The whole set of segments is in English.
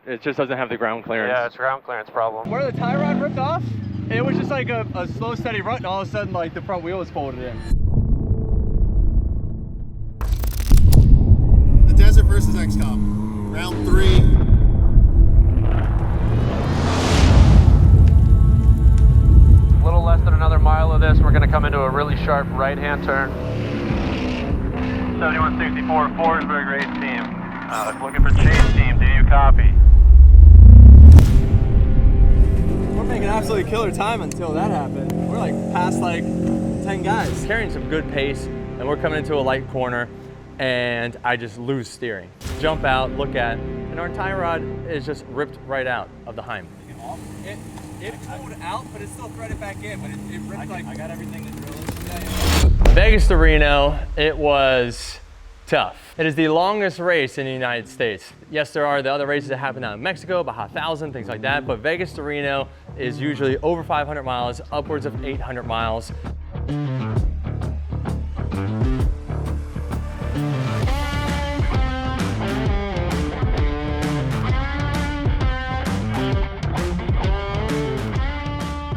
It just doesn't have the ground clearance. Yeah, it's a ground clearance problem. Where the tie rod ripped off, it was just like a slow, steady rut, and all of a sudden, like, the front wheel was folded in. The Desert versus XCOM, round 3. A little less than another mile of this, we're going to come into a really sharp right-hand turn. 7164 Forsberg race team. Looking for chase team. Do you copy? We're making absolutely killer time until that happened. We're like past like 10 guys. Carrying some good pace, and we're coming into a light corner, and I just lose steering. Jump out, look at, and our tie rod is just ripped right out of the Heim. It pulled out, but it's still threaded back in, but it ripped like... I got everything to drill it. Vegas to Reno, it was tough. It is the longest race in the United States. Yes, there are the other races that happen out in Mexico, Baja 1000, things like that, but Vegas to Reno is usually over 500 miles, upwards of 800 miles.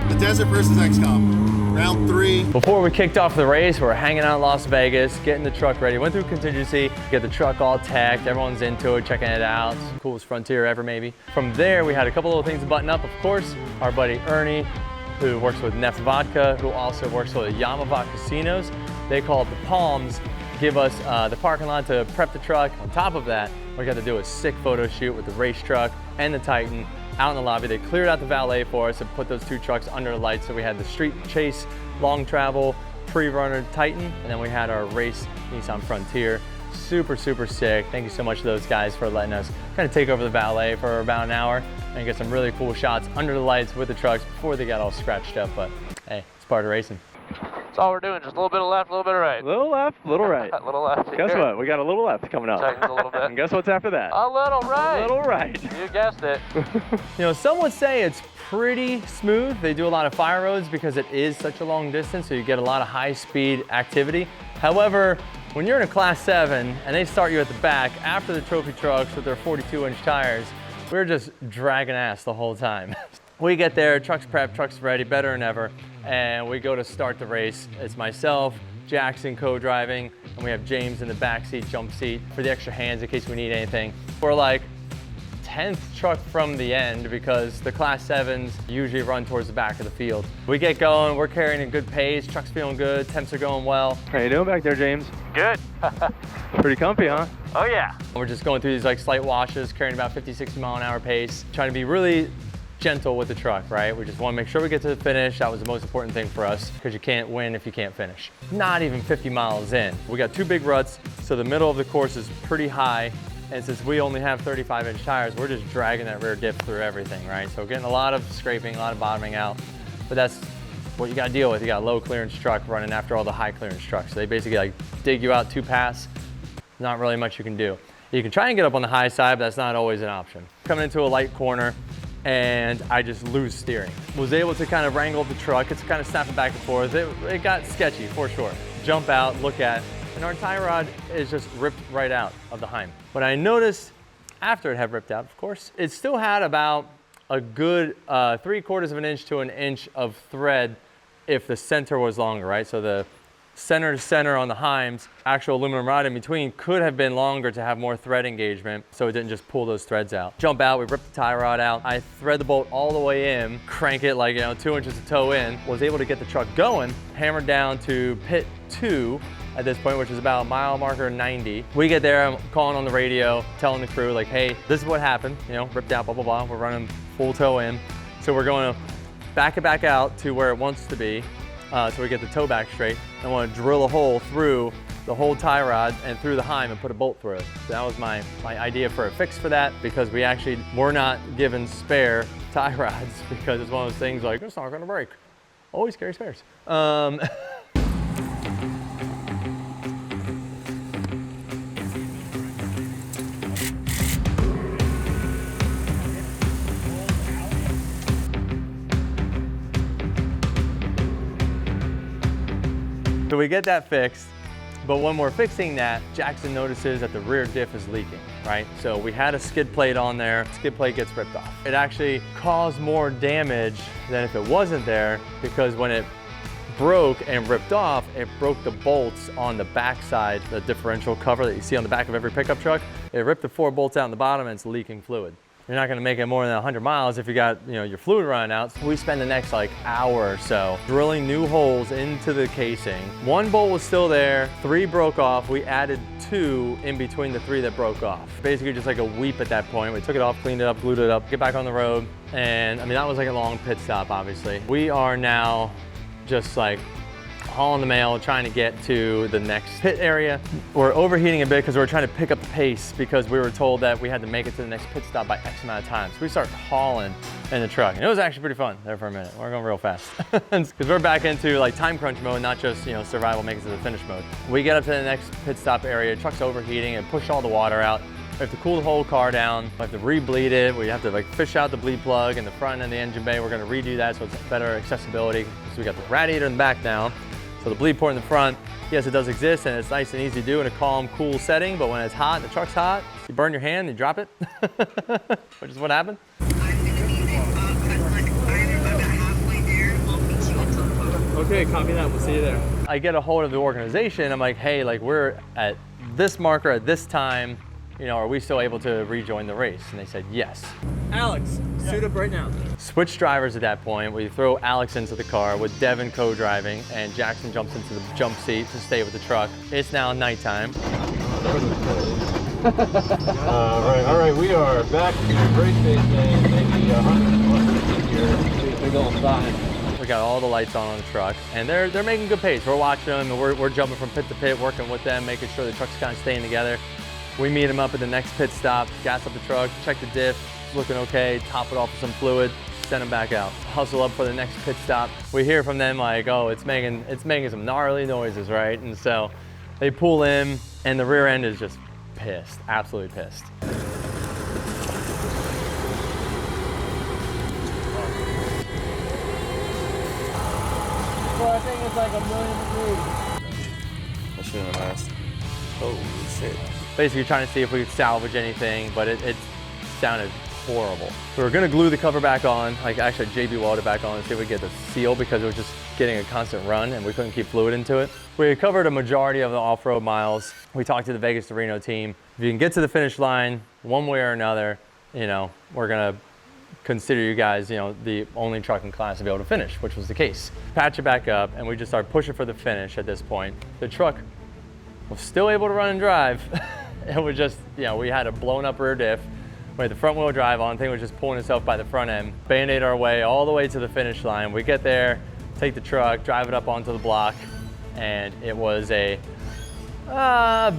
The Desert versus XCOM, round 3. Before we kicked off the race, we're hanging out in Las Vegas, getting the truck ready. Went through contingency, get the truck all tacked, everyone's into it, checking it out. It's the coolest Frontier ever, maybe. From there, we had a couple little things to button up. Of course, our buddy Ernie, who works with Neff Vodka, who also works with Yamava Casinos. They call it the Palms, give us the parking lot to prep the truck. On top of that, we got to do a sick photo shoot with the race truck and the Titan out in the lobby. They cleared out the valet for us and put those two trucks under the lights. So we had the street chase, long travel, pre-runner Titan, and then we had our race Nissan Frontier. Super, super sick. Thank you so much to those guys for letting us kind of take over the valet for about an hour and get some really cool shots under the lights with the trucks before they got all scratched up. But hey, it's part of racing. That's all we're doing, just a little bit of left, a little bit of right. A little left, a little right. A little left. Guess what? We got a little left coming up. Tightens a little bit. And guess what's after that? A little right. A little right. You guessed it. You know, some would say it's pretty smooth. They do a lot of fire roads because it is such a long distance, so you get a lot of high-speed activity. However, when you're in a Class 7 and they start you at the back after the trophy trucks with their 42-inch tires, we're just dragging ass the whole time. We get there, truck's prepped, truck's ready, better than ever, and we go to start the race. It's myself, Jackson co-driving, and we have James in the back seat, jump seat, for the extra hands in case we need anything. We're like 10th truck from the end because the Class 7s usually run towards the back of the field. We get going, we're carrying a good pace, truck's feeling good, temps are going well. How you doing back there, James? Good. Pretty comfy, huh? Oh yeah. We're just going through these like slight washes, carrying about 50, 60 mile an hour pace, trying to be really gentle with the truck, right? We just want to make sure we get to the finish. That was the most important thing for us because you can't win if you can't finish. Not even 50 miles in. We got two big ruts, so the middle of the course is pretty high. And since we only have 35-inch tires, we're just dragging that rear diff through everything, right? So getting a lot of scraping, a lot of bottoming out, but that's what you gotta deal with. You got a low clearance truck running after all the high clearance trucks. So they basically like dig you out 2 pass. Not really much you can do. You can try and get up on the high side, but that's not always an option. Coming into a light corner, and I just lose steering. Was able to kind of wrangle the truck. It's kind of snapping back and forth. It got sketchy for sure. Jump out, look at, and our tie rod is just ripped right out of the Heim. But I noticed after it had ripped out, of course, it still had about a good 3/4 of an inch to an inch of thread if the center was longer, right? So the center to center on the Heims, actual aluminum rod in between could have been longer to have more thread engagement, so it didn't just pull those threads out. Jump out, we ripped the tie rod out. I thread the bolt all the way in, crank it like, 2 inches of toe in, was able to get the truck going, hammered down to pit 2 at this point, which is about mile marker 90. We get there, I'm calling on the radio, telling the crew like, hey, this is what happened, ripped out, blah, blah, blah. We're running full toe in. So we're going to back it back out to where it wants to be. So we get the toe back straight. I want to drill a hole through the whole tie rod and through the Heim and put a bolt through it. So that was my idea for a fix for that, because we actually were not given spare tie rods because it's one of those things like, it's not going to break. Always carry spares. So we get that fixed, But when we're fixing that, Jackson notices that the rear diff is leaking, right? So we had a skid plate on there, skid plate gets ripped off. It actually caused more damage than if it wasn't there, because when it broke and ripped off, it broke the bolts on the backside, the differential cover that you see on the back of every pickup truck. It ripped the 4 bolts out in the bottom and it's leaking fluid. You're not gonna make it more than 100 miles if you got, your fluid running out. So we spend the next hour or so drilling new holes into the casing. 1 bolt was still there, 3 broke off. We added 2 in between the 3 that broke off. Basically just like a weep at that point. We took it off, cleaned it up, glued it up, get back on the road. And that was like a long pit stop, obviously. We are now just hauling the mail, trying to get to the next pit area. We're overheating a bit because we're trying to pick up the pace because we were told that we had to make it to the next pit stop by X amount of time. So we start hauling in the truck. And it was actually pretty fun there for a minute. We're going real fast. Because we're back into time crunch mode, not just survival, make it to the finish mode. We get up to the next pit stop area, truck's overheating and push all the water out. We have to cool the whole car down. We have to re-bleed it. We have to fish out the bleed plug in the front and the engine bay. We're gonna redo that so it's better accessibility. So we got the radiator in the back now. So the bleed port in the front, yes, it does exist and it's nice and easy to do in a calm, cool setting, but when it's hot and the truck's hot, you burn your hand and you drop it, which is what happened. Okay, copy that. We'll see you there. I get a hold of the organization. I'm like, hey, we're at this marker at this time. Are we still able to rejoin the race? And they said yes. Alex, suit up right now. Switch drivers at that point. We throw Alex into the car with Devin co-driving, and Jackson jumps into the jump seat to stay with the truck. It's now nighttime. All right, we are back to race day, maybe 100 here. Big old sign. We got all the lights on the truck, and they're making good pace. We're watching them, and we're jumping from pit to pit, working with them, making sure the truck's kind of staying together. We meet them up at the next pit stop, gas up the truck, check the diff, looking okay, top it off with some fluid, send them back out. Hustle up for the next pit stop. We hear from them oh, it's making some gnarly noises, right? And so they pull in, and the rear end is just pissed, absolutely pissed. Well, I think it's like 1,000,000 degrees. That shouldn't have last. Holy shit. Basically trying to see if we could salvage anything, but it sounded horrible. We were gonna glue the cover back on, actually JB welded back on and see if we could get the seal because it was just getting a constant run and we couldn't keep fluid into it. We had covered a majority of the off-road miles. We talked to the Vegas to Reno team. If you can get to the finish line one way or another, we're gonna consider you guys, the only truck in class to be able to finish, which was the case. Patch it back up and we just started pushing for the finish at this point. The truck was still able to run and drive. It was just, we had a blown up rear diff. We had the front wheel drive on, thing was just pulling itself by the front end. Band-aid our way all the way to the finish line. We get there, take the truck, drive it up onto the block, and it was a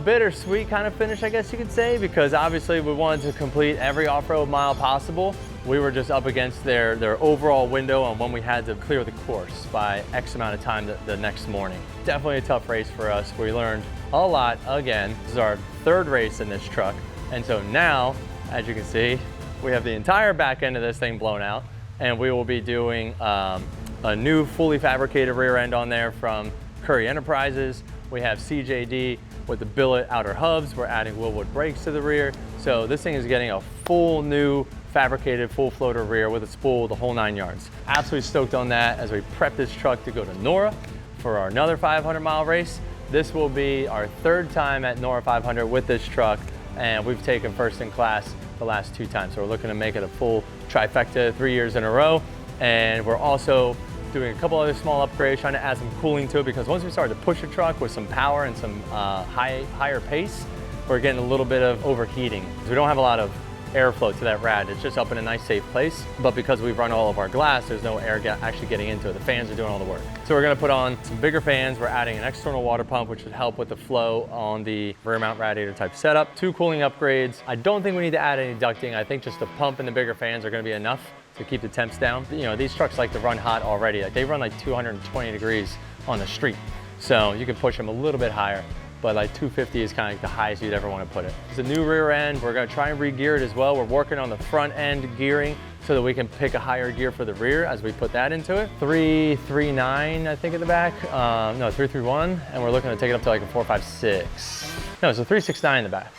bittersweet kind of finish, I guess you could say, because obviously we wanted to complete every off-road mile possible. We were just up against their overall window on when we had to clear the course by X amount of time the next morning. Definitely a tough race for us. We learned a lot again. This is our 3rd race in this truck. And so now, as you can see, we have the entire back end of this thing blown out, and we will be doing a new fully fabricated rear end on there from Curry Enterprises. We have CJD with the billet outer hubs. We're adding Willwood brakes to the rear. So this thing is getting a full new fabricated full floater rear with a spool, the whole 9 yards. Absolutely stoked on that as we prep this truck to go to Nora for our another 500-mile race. This will be our 3rd time at Nora 500 with this truck, and we've taken first in class the last 2 times. So we're looking to make it a full trifecta 3 years in a row. And we're also doing a couple other small upgrades, trying to add some cooling to it, because once we started to push the truck with some power and some higher pace, we're getting a little bit of overheating. We don't have a lot of airflow to that rad. It's just up in a nice safe place, but because we've run all of our glass, there's no air actually getting into it. The fans are doing all the work. So we're gonna put on some bigger fans. We're adding an external water pump, which should help with the flow on the rear mount radiator type setup. 2 cooling upgrades. I don't think we need to add any ducting. I think just the pump and the bigger fans are gonna be enough to keep the temps down. These trucks like to run hot already. They run 220 degrees on the street. So you can push them a little bit higher. but like 250 is kind of like the highest you'd ever want to put it. It's a new rear end. We're gonna try and re-gear it as well. We're working on the front end gearing so that we can pick a higher gear for the rear as we put that into it. 339, I think, in the back. No, 331, and we're looking to take it up to like a 456. No, it's a 369 in the back.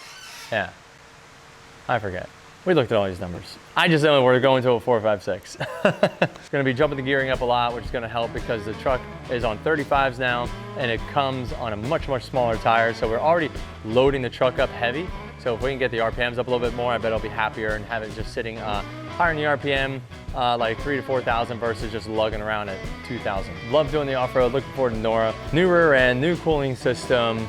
Yeah, I forget. We looked at all these numbers. I just know we're going to a 456. It's gonna be jumping the gearing up a lot, which is gonna help because the truck is on 35s now, and it comes on a much, much smaller tire. So we're already loading the truck up heavy. So if we can get the RPMs up a little bit more, I bet I'll be happier and have it just sitting higher in the RPM, like 3,000 to 4,000 versus just lugging around at 2,000. Love doing the off-road, looking forward to Nora. New rear end, new cooling system,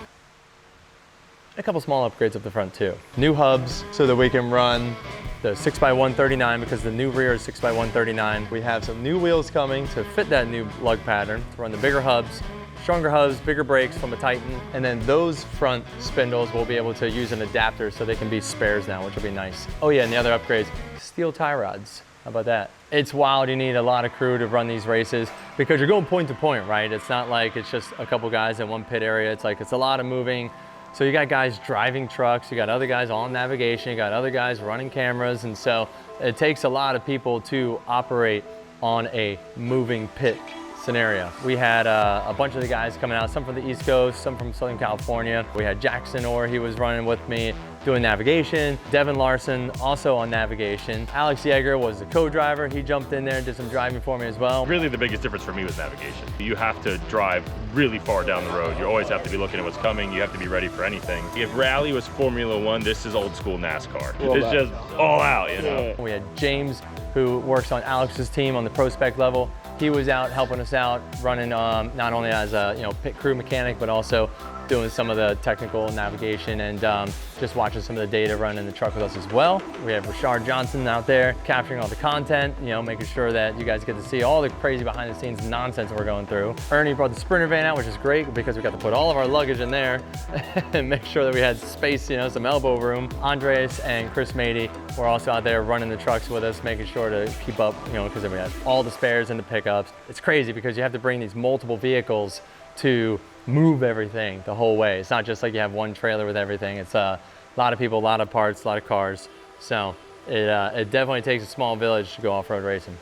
a couple small upgrades up the front too. New hubs so that we can run the 6x139 because the new rear is 6x139. We have some new wheels coming to fit that new lug pattern to run the bigger hubs, stronger hubs, bigger brakes from a Titan. And then those front spindles will be able to use an adapter so they can be spares now, which will be nice. Oh yeah, and the other upgrades, steel tie rods. How about that? It's wild, you need a lot of crew to run these races because you're going point to point, right? It's not like it's just a couple guys in one pit area. It's like, it's a lot of moving. So you got guys driving trucks, you got other guys on navigation, you got other guys running cameras, and so it takes a lot of people to operate on a moving pit scenario. We had a bunch of the guys coming out, some from the East Coast, some from Southern California. We had Jackson Orr, he was running with me doing navigation. Devin Larson also on navigation. Alex Yeager was the co-driver. He jumped in there and did some driving for me as well. Really the biggest difference for me was navigation. You have to drive really far down the road. You always have to be looking at what's coming. You have to be ready for anything. If rally was Formula One, this is old school NASCAR. It's just all out, you know? We had James, who works on Alex's team on the pro spec level. He was out helping us out, running not only as a pit crew mechanic, but also doing some of the technical navigation and just watching some of the data run in the truck with us as well. We have Rashard Johnson out there capturing all the content, making sure that you guys get to see all the crazy behind the scenes nonsense we're going through. Ernie brought the Sprinter van out, which is great because we got to put all of our luggage in there and make sure that we had space, some elbow room. Andres and Chris Mady were also out there running the trucks with us, making sure to keep up, because we had all the spares in the pickups. It's crazy because you have to bring these multiple vehicles to move everything the whole way. It's not just like you have one trailer with everything. It's a lot of people, a lot of parts, a lot of cars. So it definitely takes a small village to go off-road racing.